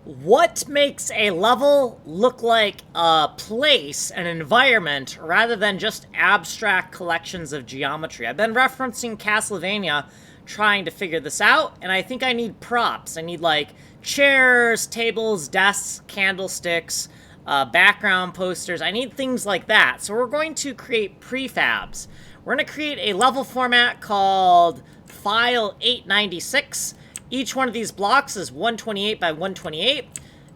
What makes a level look like a place, an environment, rather than just abstract collections of geometry? I've been referencing Castlevania trying to figure this out, and I think I need props. I need like chairs, tables, desks, candlesticks, background posters. I need things like that. So we're going to create prefabs. We're going to create a level format called File 896. Each one of these blocks is 128 by 128.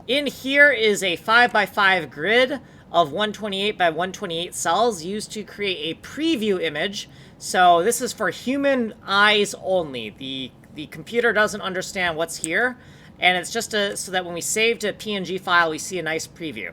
In here is a 5 by 5 grid of 128 by 128 cells used to create a preview image. So this is for human eyes only. The computer doesn't understand what's here, and it's just so that when we save to a PNG file, we see a nice preview.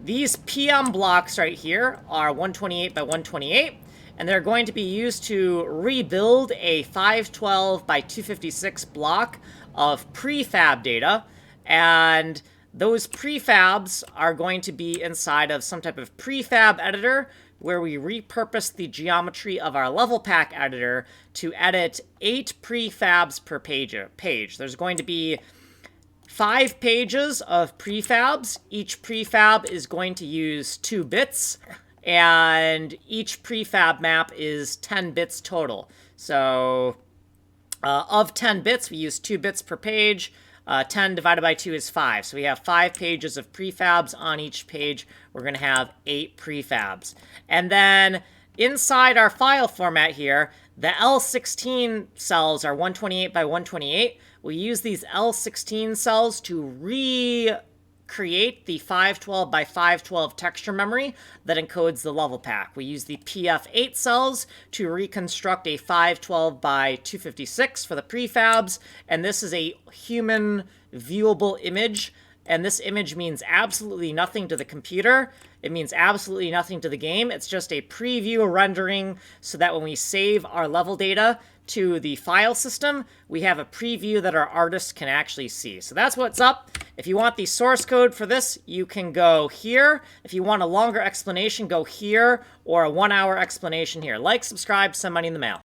These PM blocks right here are 128 by 128. And they're going to be used to rebuild a 512 by 256 block of prefab data. And those prefabs are going to be inside of some type of prefab editor where we repurpose the geometry of our level pack editor to edit 8 prefabs per page. There's going to be 5 pages of prefabs. Each prefab is going to use 2 bits. And each prefab map is 10 bits total. So of 10 bits, we use 2 bits per page. 10 divided by 2 is 5. So we have 5 pages of prefabs. On each page, we're going to have 8 prefabs. And then inside our file format here, the L16 cells are 128 by 128. We use these L16 cells to create the 512 by 512 texture memory that encodes the level pack. We use the PF8 cells to reconstruct a 512 by 256 for the prefabs, and this is a human viewable image, and this image means absolutely nothing to the computer. It means absolutely nothing to the game. It's just a preview rendering so that when we save our level data to the file system, we have a preview that our artist can actually see. So that's what's up. If you want the source code for this, you can go here. If you want a longer explanation, go here, or a 1-hour explanation here. Like, subscribe, send money in the mail.